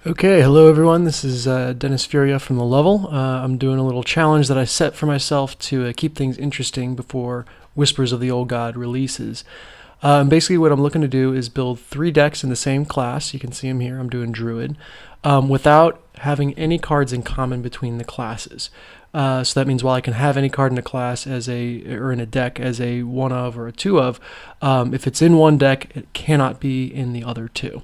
Okay, hello everyone. This is Dennis Furia from The Level. I'm doing a little challenge that I set for myself to keep things interesting before Whispers of the Old God releases. Basically, what I'm looking to do is build 3 decks in the same class. You can see them here. I'm doing Druid, without having any cards in common between the classes. So that means while I can have any card in a class or in a deck as a 1 of or a 2 of, if it's in one deck, it cannot be in the other 2.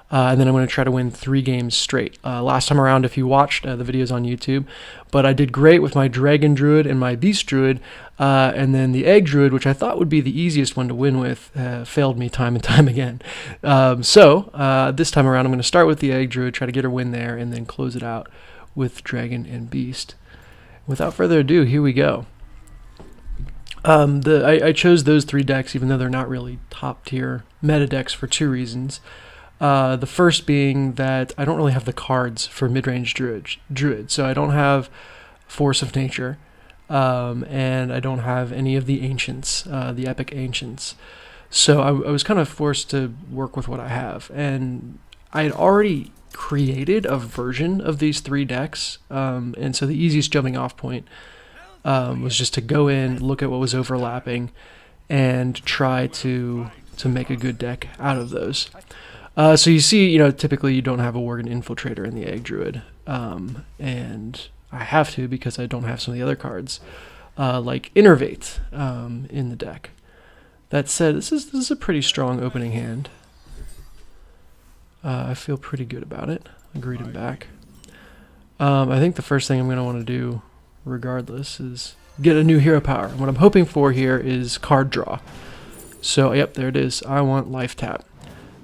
And then I'm going to try to win 3 games straight. Last time around, if you watched the videos on YouTube, but I did great with my Dragon Druid and my Beast Druid, and then the Egg Druid, which I thought would be the easiest one to win with, failed me time and time again. So this time around, I'm going to start with the Egg Druid, try to get a win there, and then close it out with Dragon and Beast. Without further ado, here we go. I chose those 3 decks, even though they're not really top tier meta decks, for 2 reasons. The first being that I don't really have the cards for mid-range druid, so I don't have Force of Nature, and I don't have any of the ancients, the epic ancients. So I was kind of forced to work with what I have, and I had already created a version of these 3 decks, and so the easiest jumping off point was just to go in, look at what was overlapping, and try to make a good deck out of those. So you see, typically you don't have a Worgen Infiltrator in the Egg Druid, and I have to because I don't have some of the other cards, like Innervate, in the deck. That said, this is a pretty strong opening hand. I feel pretty good about it. I greet him back. I think the first thing I'm going to want to do, regardless, is get a new hero power. And what I'm hoping for here is card draw. So, yep, there it is. I want life tap.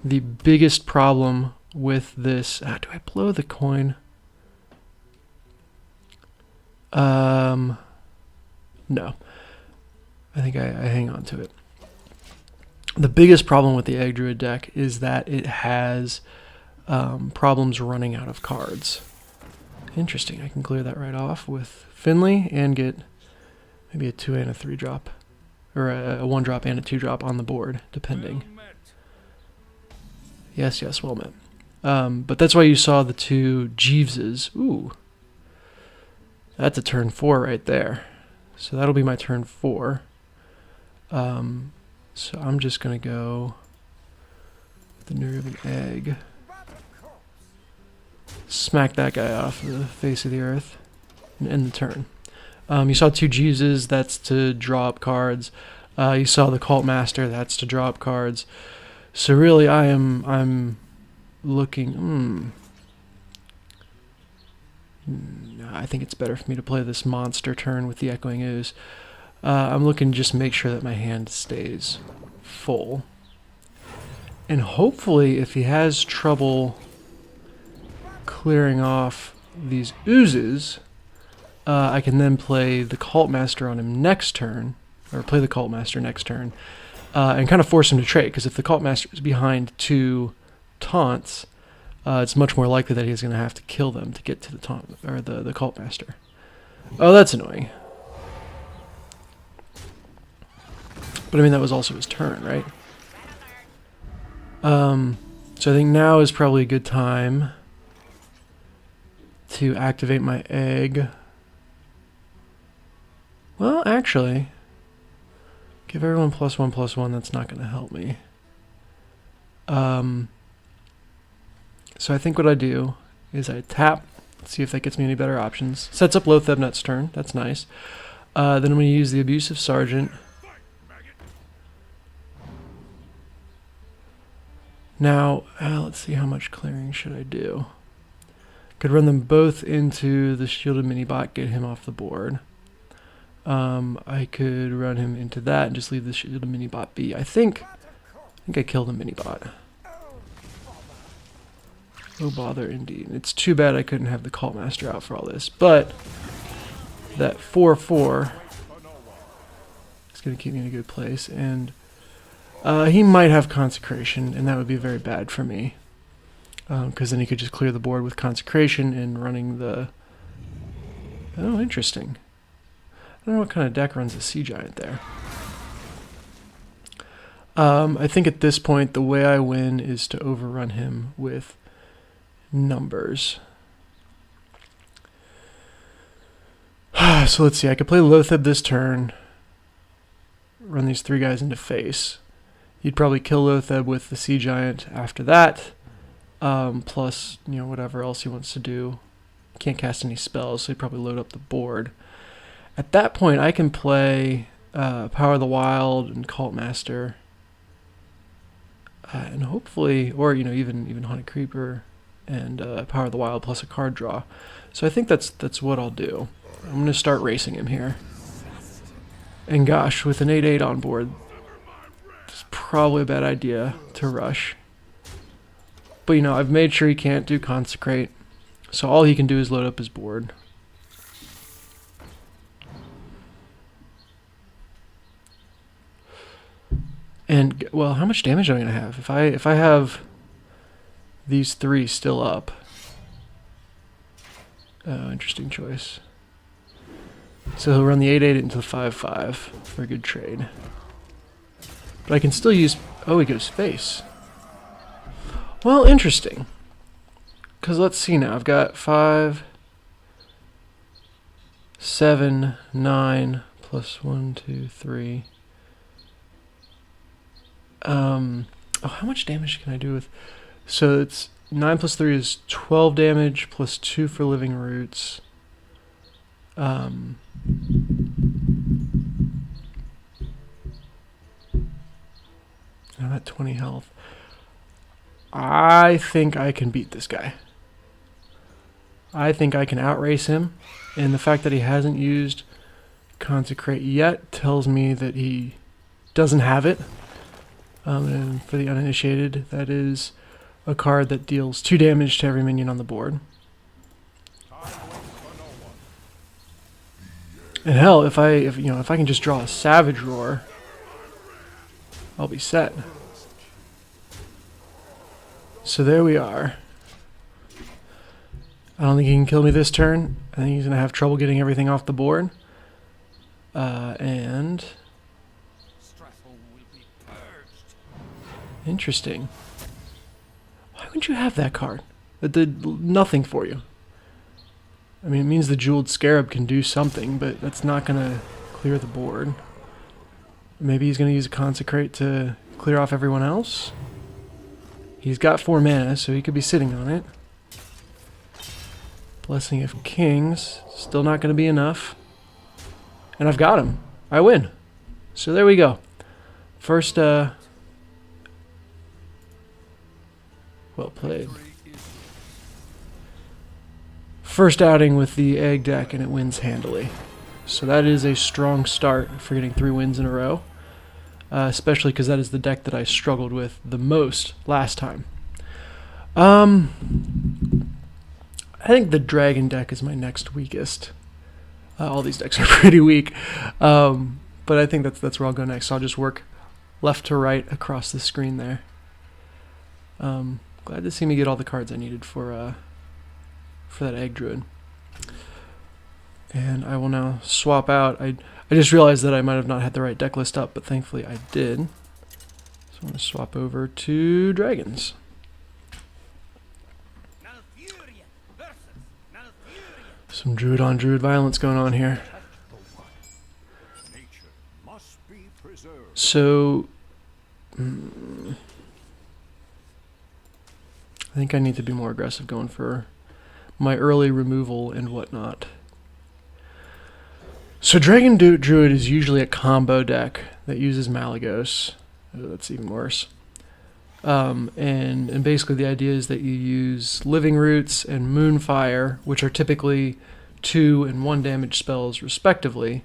The biggest problem with this... do I blow the coin? No. I think I hang on to it. The biggest problem with the Egg Druid deck is that it has problems running out of cards. Interesting. I can clear that right off with Finley and get maybe a 2 and a 3 drop. Or a 1 drop and a 2 drop on the board, depending. Yes, well met. But that's why you saw the 2 Jeeveses. Ooh. That's a turn 4 right there. So that'll be my turn 4. So I'm just going to go with the New Ribbon Egg. Smack that guy off the face of the earth and end the turn. You saw 2 Jeeveses, that's to draw up cards. You saw the Cult Master, that's to draw up cards. So really, I'm looking. I think it's better for me to play this monster turn with the Echoing Ooze. I'm looking to just make sure that my hand stays full, and hopefully, if he has trouble clearing off these oozes, I can then play the Cult Master on him next turn, or play the Cult Master next turn. And kind of force him to trade, because if the Cult Master is behind 2 taunts, it's much more likely that he's going to have to kill them to get to the taunt, or the Cult Master. Oh, that's annoying. But I mean, that was also his turn, right? So I think now is probably a good time to activate my egg. Well, actually... give everyone +1/+1, that's not going to help me. So I think what I do is I tap, see if that gets me any better options. Sets up Loathebnut's turn, that's nice. Then I'm going to use the Abusive Sergeant. Now, let's see, how much clearing should I do? Could run them both into the Shielded Minibot, get him off the board. I could run him into that and just leave the Shielded Minibot be. I think I killed the Minibot. Oh bother indeed. It's too bad I couldn't have the Cult Master out for all this, but that 4/4 is going to keep me in a good place, and he might have Consecration, and that would be very bad for me, because then he could just clear the board with Consecration and running the... Oh, interesting. I don't know what kind of deck runs a Sea Giant there. I think at this point the way I win is to overrun him with numbers. So let's see, I could play Lotheb this turn, run these 3 guys into face. You'd probably kill Lotheb with the Sea Giant after that, plus, you know, whatever else he wants to do. Can't cast any spells, so he'd probably load up the board. At that point, I can play Power of the Wild and Cult Master, and hopefully, or you know, even Haunted Creeper and Power of the Wild plus a card draw. So I think that's what I'll do. I'm gonna start racing him here. And gosh, with an 8/8 on board, it's probably a bad idea to rush. But you know, I've made sure he can't do Consecrate, so all he can do is load up his board. And well, how much damage am I gonna have if I have these 3 still up? Interesting choice. So he'll run the 8/8 into the 5/5 for a good trade. But I can still use... Oh, he goes face. Well, interesting. Because let's see now. I've got 5, 7, 9, plus 1, 2, 3. Oh, how much damage can I do with... So it's 9 plus 3 is 12 damage, plus 2 for Living Roots. I'm at 20 health. I think I can beat this guy. I think I can outrace him, and the fact that he hasn't used Consecrate yet tells me that he doesn't have it. And for the uninitiated, that is a card that deals 2 damage to every minion on the board. And hell, if I can just draw a Savage Roar, I'll be set. So there we are. I don't think he can kill me this turn. I think he's gonna have trouble getting everything off the board. And interesting. Why wouldn't you have that card? It did nothing for you. I mean, it means the Jeweled Scarab can do something, but that's not gonna clear the board. Maybe he's gonna use a Consecrate to clear off everyone else. He's got 4 mana, so he could be sitting on it. Blessing of Kings, still not gonna be enough. And I've got him. I win. So there we go. First, well played. First outing with the egg deck, and it wins handily. So that is a strong start for getting 3 wins in a row. Especially because that is the deck that I struggled with the most last time. I think the Dragon deck is my next weakest. All these decks are pretty weak. But I think that's where I'll go next. So I'll just work left to right across the screen there. Glad to see me get all the cards I needed for that Egg Druid. And I will now swap out. I just realized that I might have not had the right deck list up, but thankfully I did. So I'm going to swap over to Dragons. Some Druid on Druid violence going on here. So, I think I need to be more aggressive going for my early removal and whatnot. So Dragon Druid is usually a combo deck that uses Malygos. Oh, that's even worse. And basically the idea is that you use Living Roots and Moonfire, which are typically 2 and 1 damage spells respectively,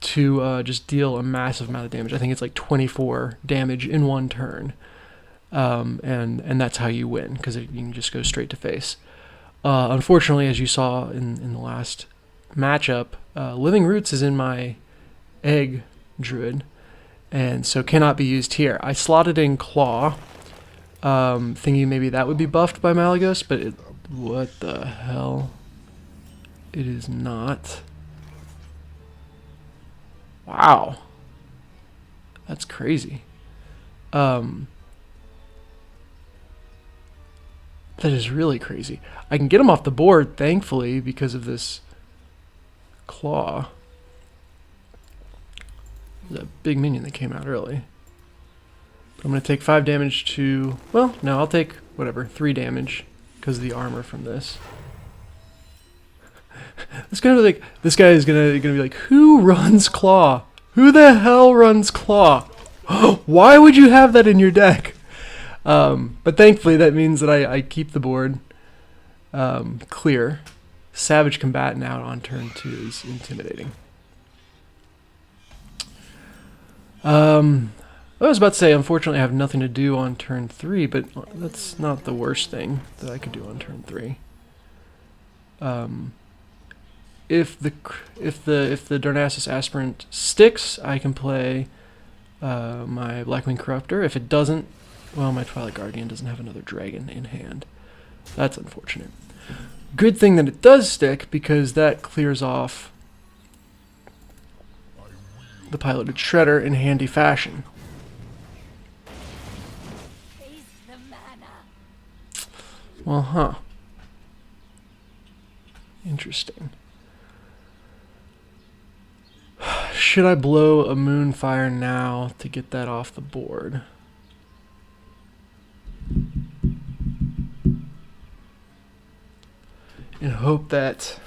to just deal a massive amount of damage. I think it's like 24 damage in 1 turn. And that's how you win, because you can just go straight to face. Unfortunately, as you saw in the last matchup, Living Roots is in my Egg Druid, and so cannot be used here. I slotted in Claw, thinking maybe that would be buffed by Malygos, but what the hell? It is not. Wow. That's crazy. That is really crazy. I can get him off the board, thankfully, because of this claw. There's a big minion that came out early. I'm going to take 5 damage to... Well, no, I'll take, whatever, 3 damage because of the armor from this. This guy is gonna be like, who runs claw? Who the hell runs claw? Why would you have that in your deck? But thankfully that means that I keep the board clear. Savage Combatant out on turn 2 is intimidating. I was about to say, unfortunately I have nothing to do on turn 3, but that's not the worst thing that I could do on turn 3. If the Darnassus Aspirant sticks, I can play my Blackwing Corruptor. If it doesn't, well, my Twilight Guardian doesn't have another dragon in hand. That's unfortunate. Good thing that it does stick, because that clears off the Piloted Shredder in handy fashion. Well, huh. Interesting. Should I blow a Moonfire now to get that off the board? And hope that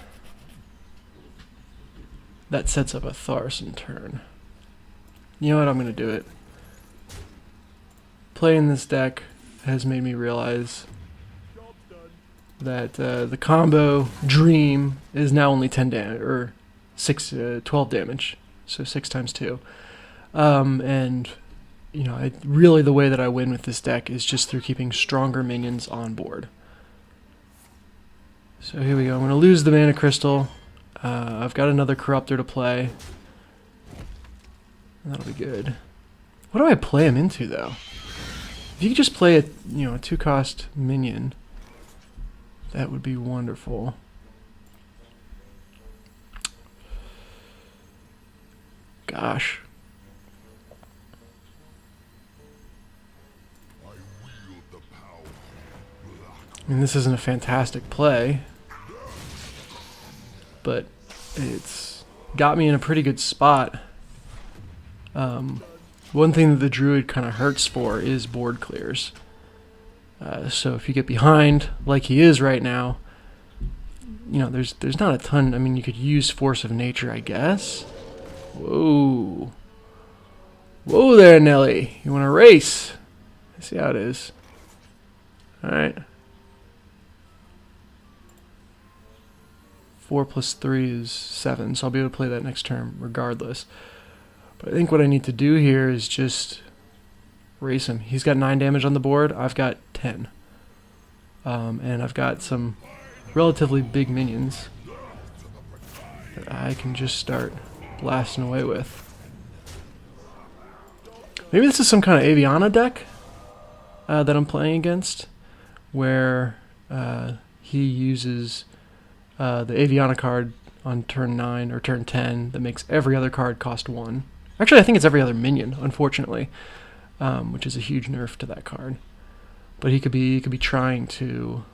that sets up a Tharson turn. You know what? I'm going to do it. Playing this deck has made me realize that the combo Dream is now only 10 damage, or 12 damage. So 6 times 2. And, you know, really the way that I win with this deck is just through keeping stronger minions on board. So here we go. I'm going to lose the Mana Crystal. I've got another Corruptor to play. That'll be good. What do I play him into, though? If you could just play a 2-cost minion, that would be wonderful. Gosh. I mean, this isn't a fantastic play, but it's got me in a pretty good spot. One thing that the Druid kind of hurts for is board clears. So if you get behind, like he is right now, you know, there's not a ton. I mean, you could use Force of Nature, I guess. Whoa. Whoa there, Nelly. You want to race? I see how it is. Alright. 4 plus 3 is 7, so I'll be able to play that next turn regardless. But I think what I need to do here is just race him. He's got 9 damage on the board. I've got 10. And I've got some relatively big minions that I can just start blasting away with. Maybe this is some kind of Aviana deck that I'm playing against, where he uses the Aviana card on turn 9 or turn 10 that makes every other card cost 1. Actually, I think it's every other minion, unfortunately, which is a huge nerf to that card. But he could be trying to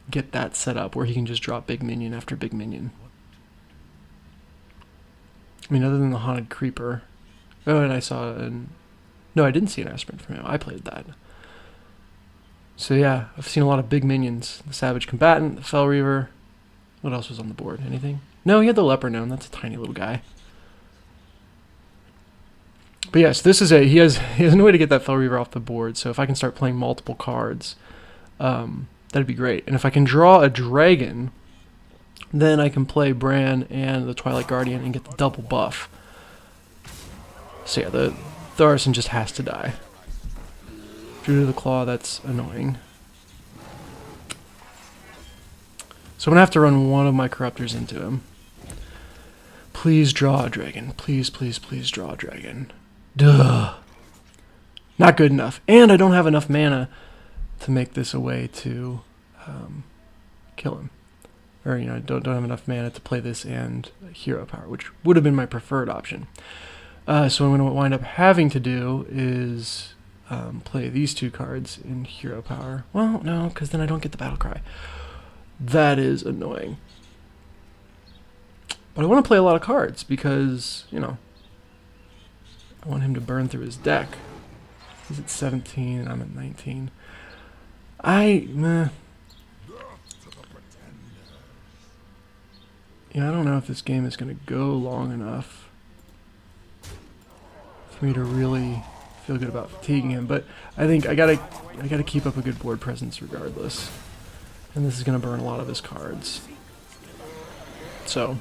get that set up where he can just drop big minion after big minion. I mean, other than the Haunted Creeper. Oh, and I saw no, I didn't see an Aspirant from him. I played that. So yeah, I've seen a lot of big minions. The Savage Combatant, the Fell Reaver. What else was on the board? Anything? No, he had the Leper Gnome. That's a tiny little guy. But yes, this is he has no way to get that Fell Reaver off the board. So if I can start playing multiple cards, that'd be great. And if I can draw a dragon, then I can play Bran and the Twilight Guardian and get the double buff. So yeah, the Tharson just has to die. Druid of the Claw, that's annoying. So I'm going to have to run one of my Corruptors into him. Please draw a dragon. Please, please, please draw a dragon. Duh. Not good enough. And I don't have enough mana to make this a way to kill him. Or, you know, I don't have enough mana to play this and hero power, which would have been my preferred option. So what I'm going to wind up having to do is play these 2 cards in hero power. Well, no, because then I don't get the battle cry. That is annoying. But I want to play a lot of cards because, you know, I want him to burn through his deck. He's at 17 and I'm at 19. Yeah, I don't know if this game is going to go long enough for me to really feel good about fatiguing him, but I think I gotta keep up a good board presence regardless. And this is going to burn a lot of his cards. So,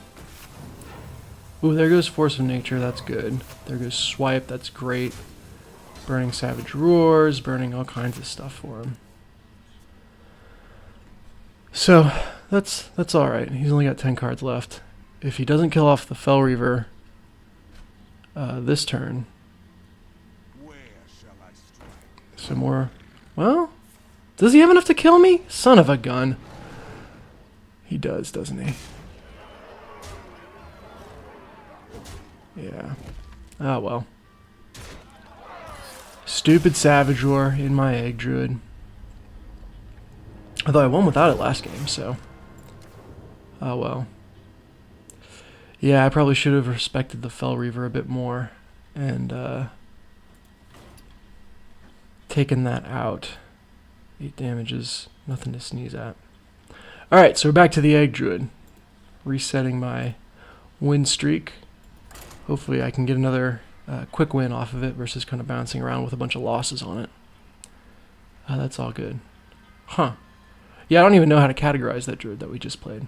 ooh, there goes Force of Nature, that's good. There goes Swipe, that's great. Burning Savage Roars, burning all kinds of stuff for him. So, that's alright. He's only got 10 cards left. If he doesn't kill off the Fel Reaver this turn, some more. Well, does he have enough to kill me? Son of a gun. He does, doesn't he? Yeah. Oh well. Stupid Savage Roar in my Egg Druid. Although I won without it last game, so. Oh well. Yeah, I probably should have respected the Fel Reaver a bit more and taken that out. 8 damage is nothing to sneeze at. Alright, so we're back to the Egg Druid. Resetting my win streak. Hopefully I can get another quick win off of it versus kind of bouncing around with a bunch of losses on it. That's all good. Huh. Yeah, I don't even know how to categorize that Druid that we just played.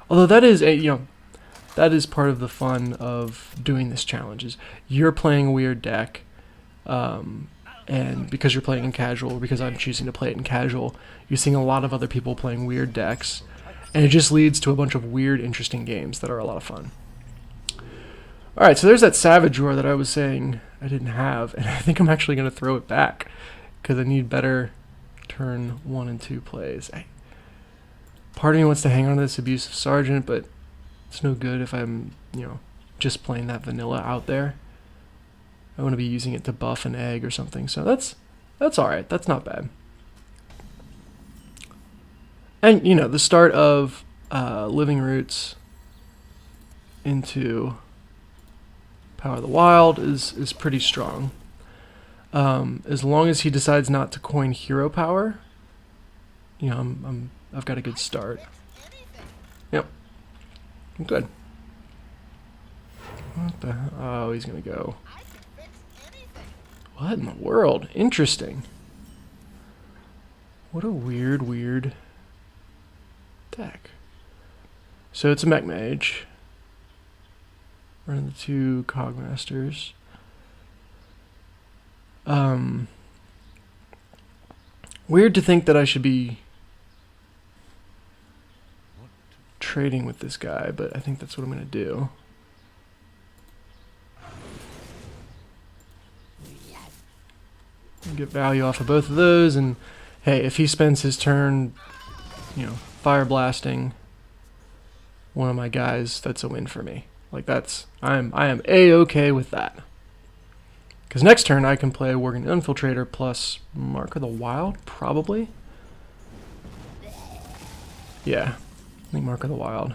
Although that is that is part of the fun of doing this challenge. Is you're playing a weird deck, and because you're playing in casual, or because I'm choosing to play it in casual, you're seeing a lot of other people playing weird decks, and it just leads to a bunch of weird, interesting games that are a lot of fun. Alright, so there's that Savage Roar that I was saying I didn't have, and I think I'm actually going to throw it back, because I need better turn 1 and 2 plays. Part of me wants to hang on to this Abusive Sergeant, but it's no good if I'm, you know, just playing that vanilla out there. I want to be using it to buff an egg or something, so that's alright, that's not bad. And, you know, the start of Living Roots into Power of the Wild is pretty strong. As long as he decides not to coin hero power, you know, I've got a good start. Yep, I'm good. What the? Oh, he's gonna go. What in the world? Interesting. What a weird deck. So it's a Mech Mage. Running the 2 Cogmasters. Weird to think that I should be trading with this guy, but I think that's what I'm going to do. Get value off of both of those, and hey, if he spends his turn, you know, fire blasting one of my guys, that's a win for me. Like I am A-okay with that. Because next turn I can play Worgen Infiltrator plus Mark of the Wild, probably. Yeah, I think Mark of the Wild.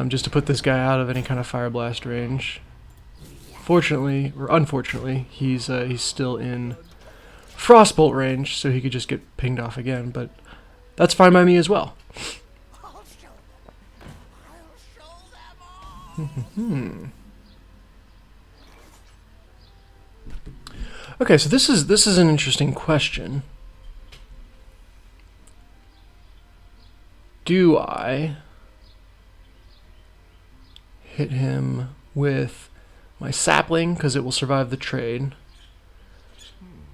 Just to put this guy out of any kind of Fire Blast range. Fortunately, or unfortunately, he's still in Frostbolt range, so he could just get pinged off again, but that's fine by me as well. Okay, so this is an interesting question. Do I hit him with my sapling because it will survive the trade,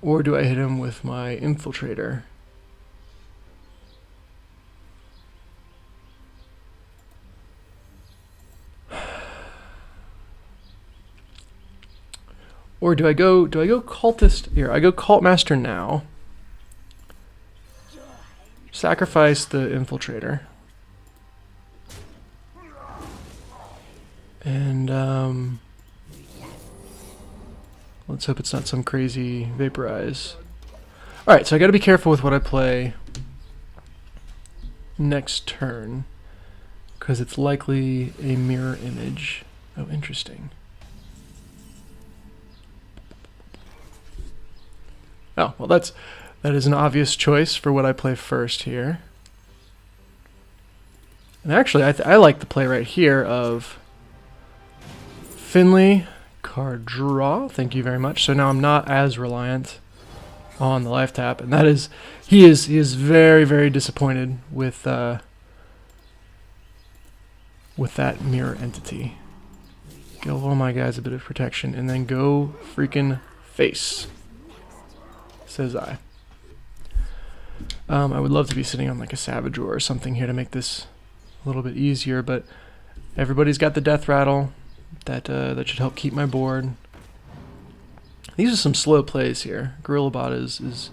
or do I hit him with my infiltrator? Or do I go cultist here? I go cult master now. Sacrifice the infiltrator. And let's hope it's not some crazy vaporize. Alright, so I gotta be careful with what I play next turn, because it's likely a mirror image. Oh, interesting. Oh, well that is an obvious choice for what I play first here. And actually, I like the play right here of Finley, card draw, thank you very much. So now I'm not as reliant on the life tap, and that is, he is very, very disappointed with that mirror entity. Give all my guys a bit of protection, and then go freaking face, says I. I would love to be sitting on like a Savage Roar or something here to make this a little bit easier, but everybody's got the death rattle. That should help keep my board. These are some slow plays here. Gorilla Bot is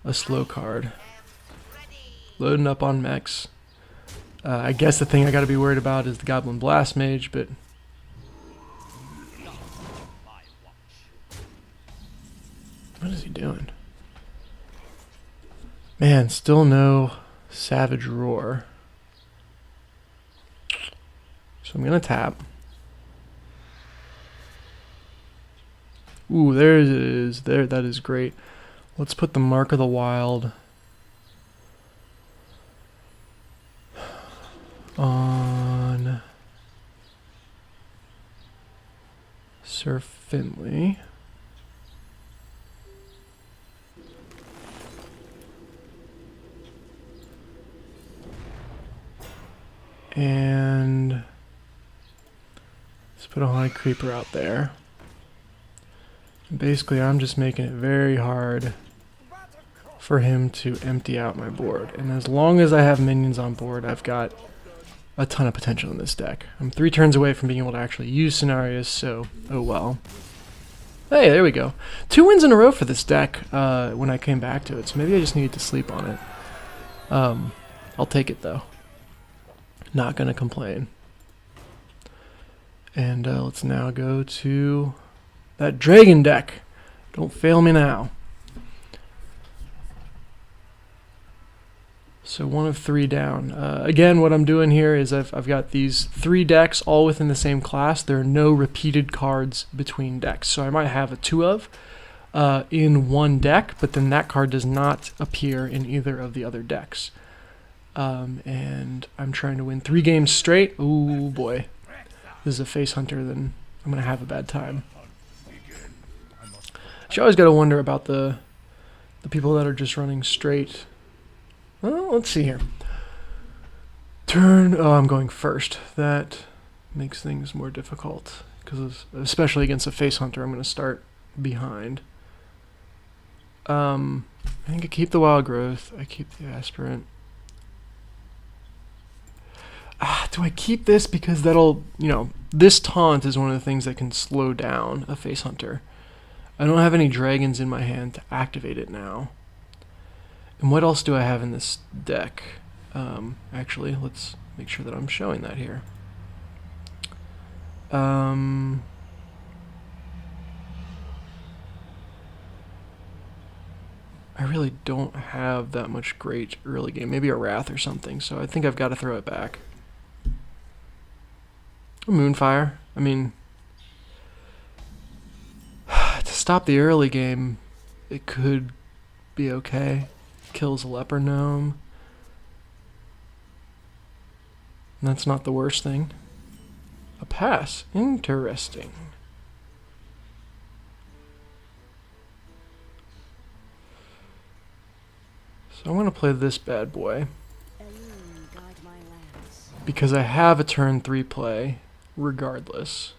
a slow card. Loading up on mechs. I guess the thing I gotta be worried about is the Goblin Blast Mage, but what is he doing? Man, still no Savage Roar. So I'm gonna tap. Ooh, there it is. There, that is great. Let's put the Mark of the Wild on Sir Finley. And let's put a High Creeper out there. Basically, I'm just making it very hard for him to empty out my board. And as long as I have minions on board, I've got a ton of potential in this deck. I'm 3 turns away from being able to actually use scenarios, so oh well. Hey, there we go. 2 wins in a row for this deck when I came back to it, so maybe I just needed to sleep on it. I'll take it though. Not gonna complain. And let's now go to that dragon deck. Don't fail me now. So 1 of 3 down. Again, what I'm doing here is I've got these 3 decks all within the same class. There are no repeated cards between decks. So I might have a 2 of in one deck, but then that card does not appear in either of the other decks. And I'm trying to win 3 games straight. Ooh boy. This is a face hunter, then I'm going to have a bad time. You always got to wonder about the people that are just running straight. Well, let's see here. Turn. Oh, I'm going first. That makes things more difficult because, especially against a face hunter, I'm going to start behind. I think I keep the wild growth. I keep the aspirant. Do I keep this because that'll, this taunt is one of the things that can slow down a face hunter. I don't have any dragons in my hand to activate it now. And what else do I have in this deck? Actually, let's make sure that I'm showing that here. I really don't have that much great early game. Maybe a Wrath or something, so I think I've got to throw it back. A Moonfire. I mean, to stop the early game, it could be okay. Kills a Leper Gnome. That's not the worst thing. A pass. Interesting. So I'm going to play this bad boy. Because I have a turn 3 play, regardless.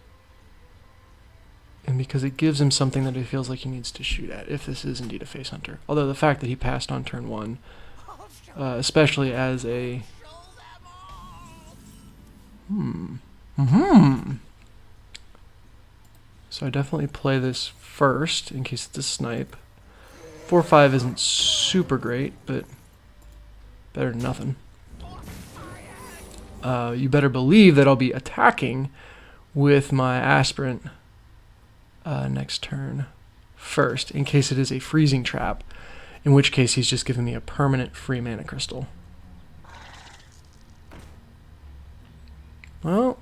And because it gives him something that he feels like he needs to shoot at, if this is indeed a face hunter. Although the fact that he passed on turn 1, especially as a... So I definitely play this first, in case it's a snipe. 4-5 isn't super great, but better than nothing. You better believe that I'll be attacking with my aspirant next turn first, in case it is a freezing trap, in which case he's just giving me a permanent free mana crystal. Well,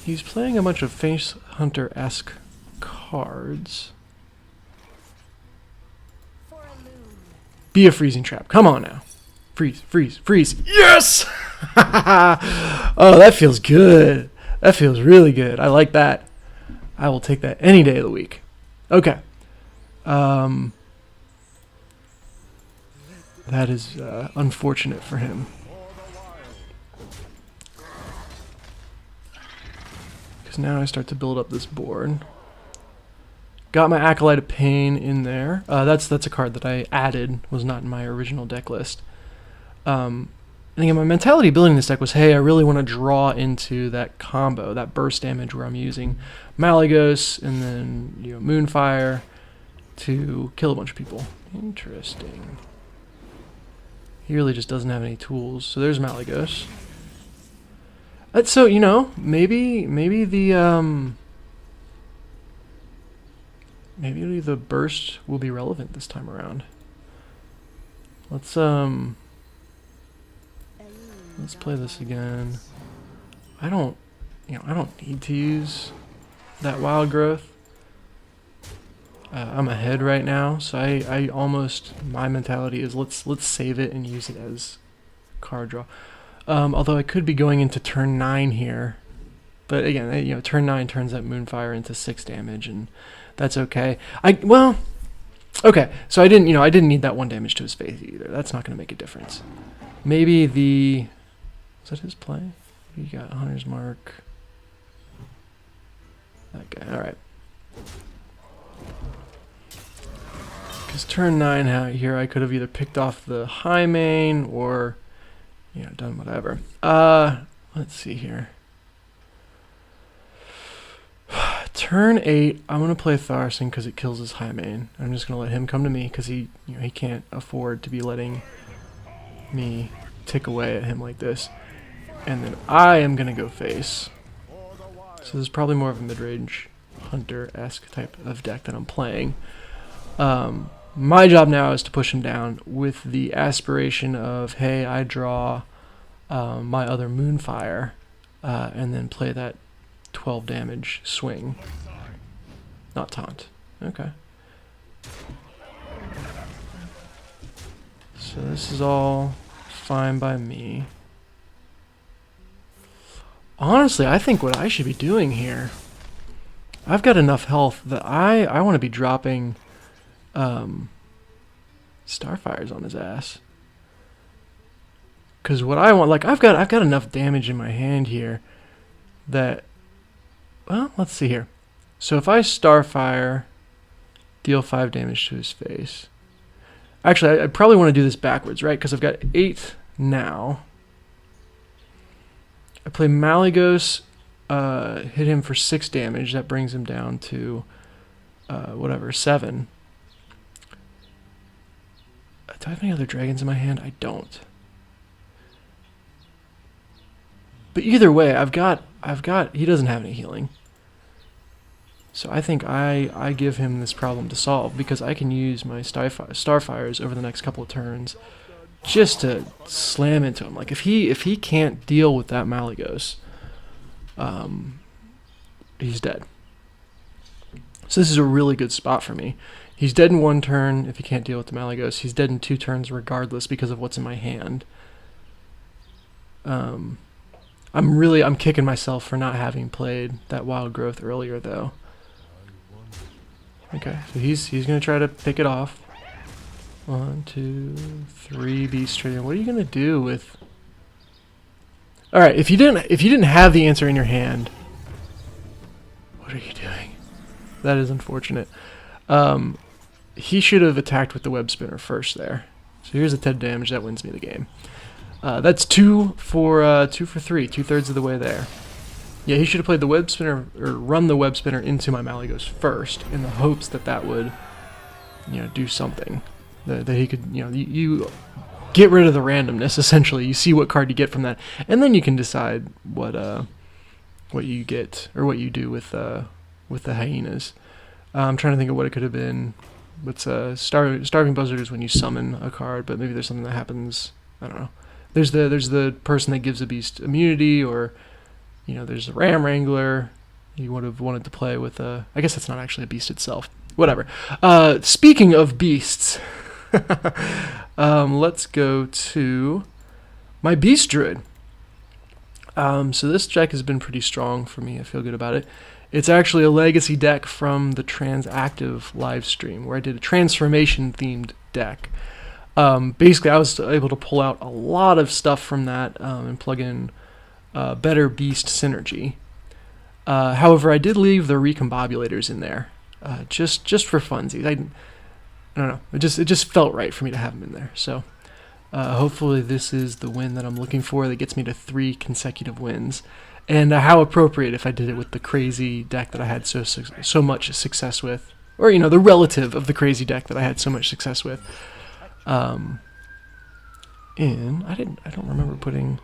he's playing a bunch of Face Hunter-esque cards. Be a freezing trap. Come on now. Freeze, freeze, freeze. Yes! Oh, that feels good. That feels really good. I like that. I will take that any day of the week. Okay. That is unfortunate for him. Because now I start to build up this board. Got my Acolyte of Pain in there. That's a card that I added, was not in my original deck list. And again, my mentality building this deck was, hey, I really want to draw into that combo, that burst damage where I'm using Malygos and then Moonfire to kill a bunch of people. Interesting. He really just doesn't have any tools. So there's Malygos. So maybe the burst will be relevant this time around. Let's play this again. I don't need to use that wild growth. I'm ahead right now, so my mentality is let's save it and use it as card draw. Although I could be going into turn 9 here, but again, turn 9 turns that Moonfire into 6 damage, and that's okay. Okay, so I didn't need that 1 damage to his face either. That's not going to make a difference. Maybe is that his play? He got Hunter's Mark. That guy. All right. Because turn 9 here, I could have either picked off the high main or done whatever. Let's see here. Turn 8, I'm going to play Tharson because it kills his high main. I'm just going to let him come to me because he can't afford to be letting me tick away at him like this. And then I am going to go face. So this is probably more of a mid-range Hunter-esque type of deck that I'm playing. My job now is to push him down with the aspiration of, hey, I draw my other Moonfire and then play that 12 damage swing. Not taunt. Okay. So this is all fine by me. Honestly, I think what I should be doing here, I've got enough health that I want to be dropping Starfires on his ass. Because what I want, I've got enough damage in my hand here that, well, let's see here. So if I Starfire, deal 5 damage to his face. Actually, I probably want to do this backwards, right? Because I've got 8 now. I play Malygos, hit him for 6 damage. That brings him down to, 7. Do I have any other dragons in my hand? I don't. But either way, I've got, he doesn't have any healing. So I think I give him this problem to solve because I can use my Starfires over the next couple of turns just to slam into him. Like if he can't deal with that Malygos, he's dead. So this is a really good spot for me. He's dead in 1 turn if he can't deal with the Malygos. He's dead in 2 turns regardless because of what's in my hand. I'm kicking myself for not having played that wild growth earlier though. Okay, so he's gonna try to pick it off. 1, 2, 3 Beast Trader. What are you gonna do with? All right, if you didn't have the answer in your hand, what are you doing? That is unfortunate. He should have attacked with the web spinner first there. So here's a 10 damage that wins me the game. That's 2 for 3, 2/3 of the way there. Yeah, he should have played the web spinner or run the web spinner into my Malygos first, in the hopes that would, do something. That he could, you get rid of the randomness essentially. You see what card you get from that, and then you can decide what what you get or what you do with the hyenas. I'm trying to think of what it could have been. What's Starving Buzzard is when you summon a card, but maybe there's something that happens. I don't know. There's the person that gives a beast immunity, or there's a Ram Wrangler. You would have wanted to play with a. I guess that's not actually a beast itself. Whatever. Speaking of beasts, let's go to my Beast Druid. So this deck has been pretty strong for me. I feel good about it. It's actually a legacy deck from the Transactive live stream where I did a transformation themed deck. Basically, I was able to pull out a lot of stuff from that and plug in better beast synergy. However, I did leave the Recombobulators in there just for funsies. I don't know. It just felt right for me to have them in there. So hopefully this is the win that I'm looking for that gets me to 3 consecutive wins. And how appropriate if I did it with the crazy deck that I had so much success with, or the relative of the crazy deck that I had so much success with. I don't remember putting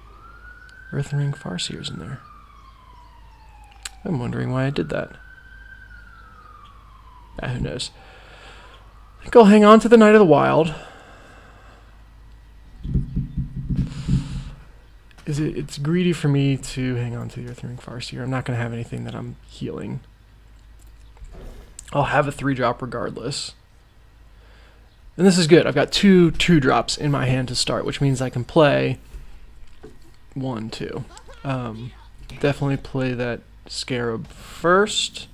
Earthen Ring Farseers in there. I'm wondering why I did that. Who knows? I think I'll hang on to the Knight of the Wild. It's greedy for me to hang on to the Earthen Ring Farseer. I'm not going to have anything that I'm healing. I'll have a 3-drop regardless. And this is good. I've got 2 2-drops in my hand to start, which means I can play 1, 2. Definitely play that Scarab first.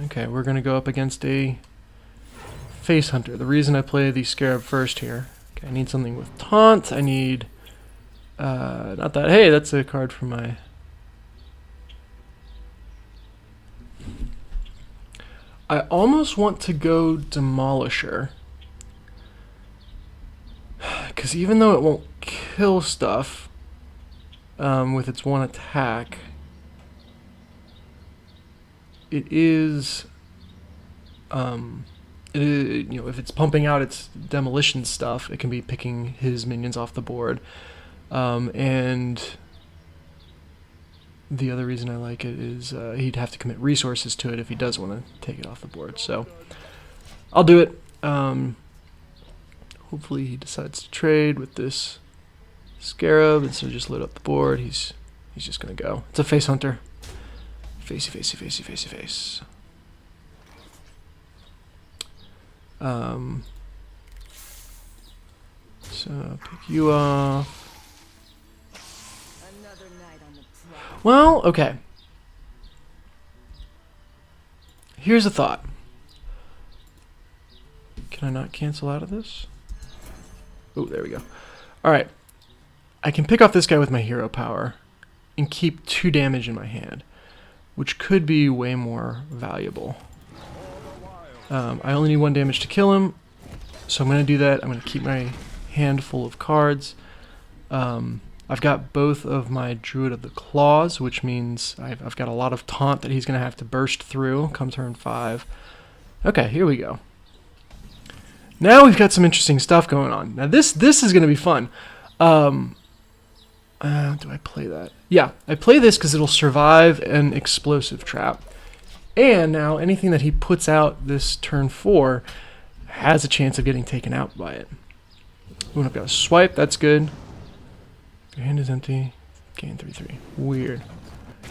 Okay, we're going to go up against a Face Hunter. The reason I play the Scarab first here. Okay, I need something with Taunt. I need... not that. Hey, that's a card from my... I almost want to go Demolisher. Because even though it won't kill stuff with its 1 attack, it is... if it's pumping out its demolition stuff, it can be picking his minions off the board. And the other reason I like it is he'd have to commit resources to it if he does want to take it off the board. So I'll do it. Hopefully he decides to trade with this Scarab instead of just load up the board. He's just going to go. It's a Face Hunter. Facey, facey, facey, facey, face. So pick you off. Well, okay. Here's a thought. Can I not cancel out of this? Oh, there we go. Alright. I can pick off this guy with my hero power and keep 2 damage in my hand, which could be way more valuable. I only need 1 damage to kill him, so I'm going to do that. I'm going to keep my hand full of cards. I've got both of my Druid of the Claws, which means I've got a lot of taunt that he's going to have to burst through come turn 5. Okay, here we go. Now we've got some interesting stuff going on. Now this is going to be fun. Do I play that? Yeah, I play this because it'll survive an explosive trap. And now anything that he puts out this turn 4 has a chance of getting taken out by it. Ooh, I've got a swipe, that's good. Your hand is empty. Gain 3/3. Weird.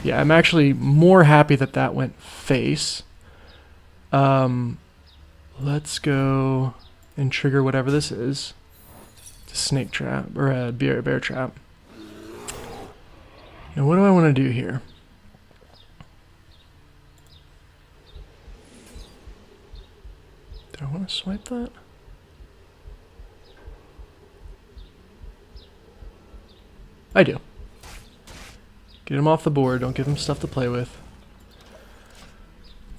Yeah, I'm actually more happy that that went face. Let's go and trigger whatever this is. It's a snake trap, or a bear trap. Now what do I want to do here? Do I want to swipe that? I do. Get him off the board, don't give him stuff to play with.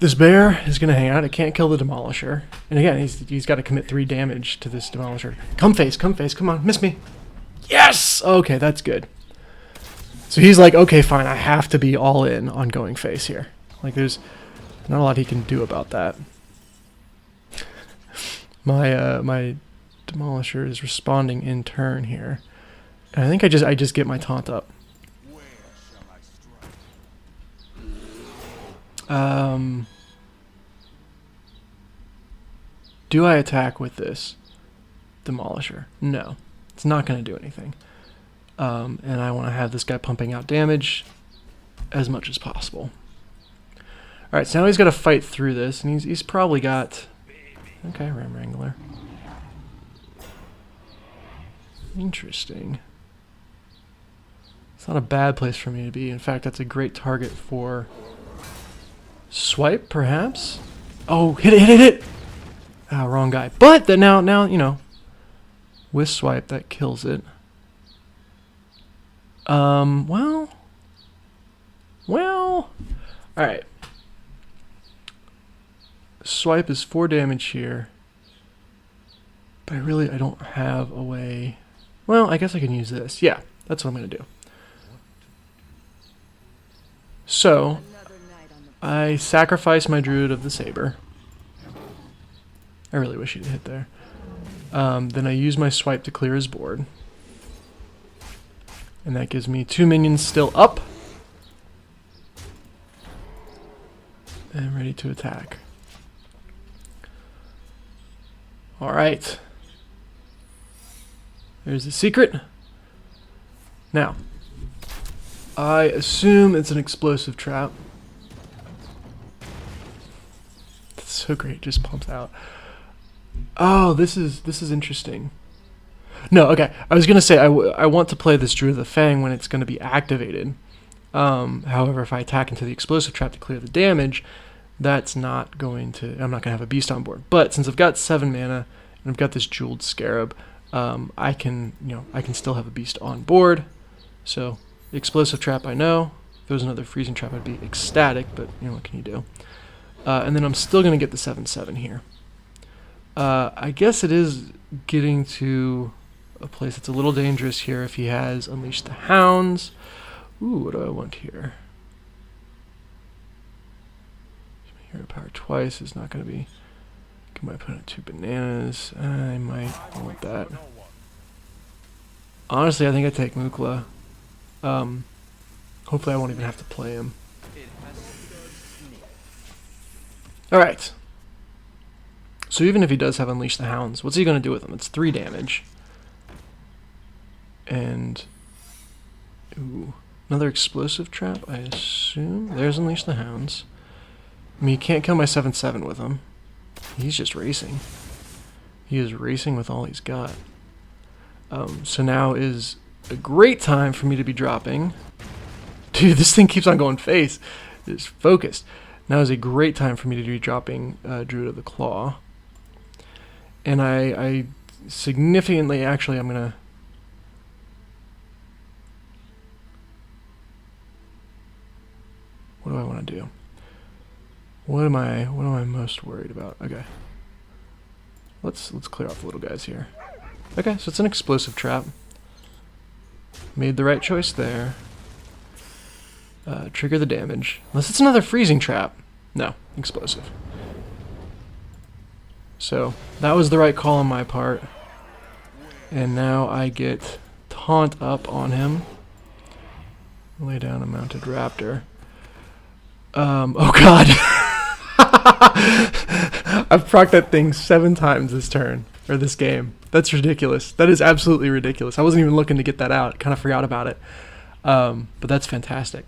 This bear is going to hang out, it can't kill the Demolisher. And again, he's got to commit 3 damage to this Demolisher. Come face, come on, miss me. Yes! Okay, that's good. So he's like, okay, fine, I have to be all in on going face here. Like, there's not a lot he can do about that. My Demolisher is responding in turn here. And I think I just get my taunt up. Do I attack with this Demolisher? No. It's not going to do anything. And I want to have this guy pumping out damage as much as possible. Alright, so now he's got to fight through this, and he's probably got... Okay, Ram Wrangler. Interesting. It's not a bad place for me to be. In fact, that's a great target for... Swipe, perhaps? Oh, hit it, hit it, hit it! Ah, wrong guy. But that now, you know, with swipe, that kills it. Well, alright. Swipe is 4 damage here. But I don't have a way. Well, I guess I can use this. Yeah, that's what I'm going to do. So, I sacrifice my Druid of the Saber. I really wish he'd hit there. Then I use my swipe to clear his board. And that gives me 2 minions still up. And ready to attack. Alright. There's the secret. Now, I assume it's an explosive trap. That's so great, it just pumps out. Oh, this is interesting. No, okay. I was gonna say I want to play this Druid of the Fang when it's gonna be activated. However, if I attack into the explosive trap to clear the damage, that's not going to. I'm not gonna have a beast on board. But since I've got 7 mana and I've got this Jeweled Scarab, I can still have a beast on board. So the explosive trap, I know. If there was another freezing trap, I'd be ecstatic. But you know what can you do? And then I'm still gonna get the 7/7 here. I guess it is getting to a place that's a little dangerous here if he has Unleash the Hounds. Ooh, what do I want here? Hero power twice is not going to be... Give my opponent 2 bananas. I might want that. Honestly, I think I take Mukla. Hopefully I won't even have to play him. Alright. So even if he does have Unleash the Hounds, what's he going to do with them? It's 3 damage. And... Ooh. Another explosive trap, I assume. There's Unleash the Hounds. I mean, you can't kill my 7/7 with him. He's just racing. He is racing with all he's got. So now is a great time for me to be dropping. Dude, this thing keeps on going face. It's focused. Now is a great time for me to be dropping Druid of the Claw. And I significantly, actually, I'm going to... What do I want to do? What am I most worried about? Okay. Let's clear off the little guys here. Okay, so it's an explosive trap. Made the right choice there. Trigger the damage. Unless it's another freezing trap. No, explosive. So, that was the right call on my part. And now I get Taunt up on him. Lay down a Mounted Raptor. Oh god. I've procced that thing 7 times this turn, or this game. That's ridiculous. That is absolutely ridiculous. I wasn't even looking to get that out. Kind of forgot about it. But that's fantastic.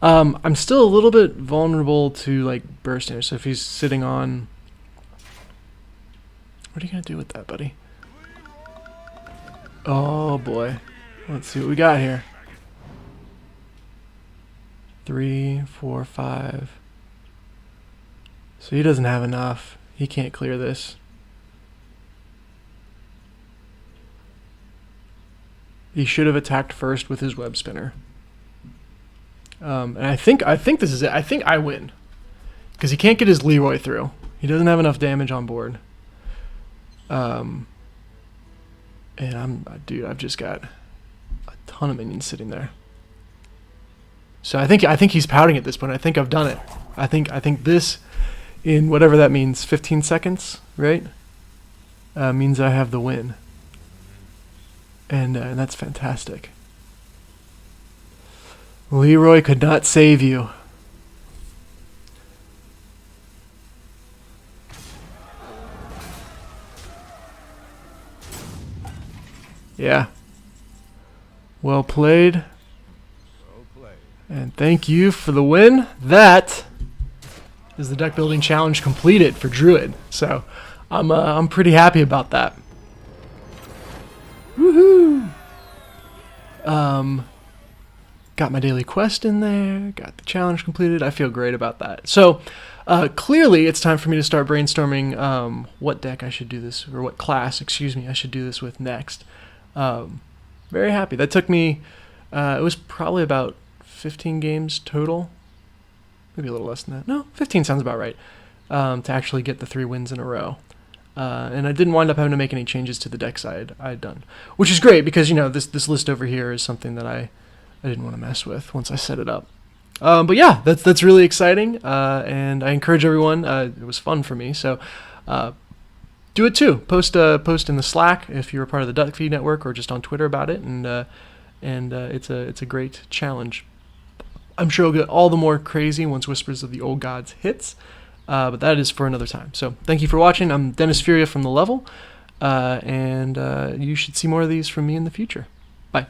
I'm still a little bit vulnerable to like burst damage. So if he's sitting on... What are you going to do with that, buddy? Oh boy. Let's see what we got here. 3, 4, 5. So he doesn't have enough. He can't clear this. He should have attacked first with his web spinner. And I think this is it. I think I win. Because he can't get his Leroy through. He doesn't have enough damage on board. And dude, I've just got a ton of minions sitting there. So I think he's pouting at this point. I think I've done it. I think this, in whatever that means, 15 seconds, right? Means I have the win. And that's fantastic. Leroy could not save you. Yeah. Well played. And thank you for the win. That is the deck building challenge completed for Druid. So I'm pretty happy about that. Woohoo! Got my daily quest in there. Got the challenge completed. I feel great about that. So clearly, it's time for me to start brainstorming what deck I should do this, or what class, excuse me, I should do this with next. Very happy. That took me. It was probably about 15 games total. Maybe a little less than that. No, 15 sounds about right. To actually get the 3 wins in a row. And I didn't wind up having to make any changes to the deck side I had done, which is great because, you know, this list over here is something that I didn't want to mess with once I set it up. But yeah, that's really exciting, and I encourage everyone. It was fun for me, so do it too. Post in the Slack if you're a part of the Duck Feed Network, or just on Twitter about it, and it's a great challenge. I'm sure it'll get all the more crazy once Whispers of the Old Gods hits, but that is for another time. So thank you for watching. I'm Dennis Furia from The Level, and you should see more of these from me in the future. Bye.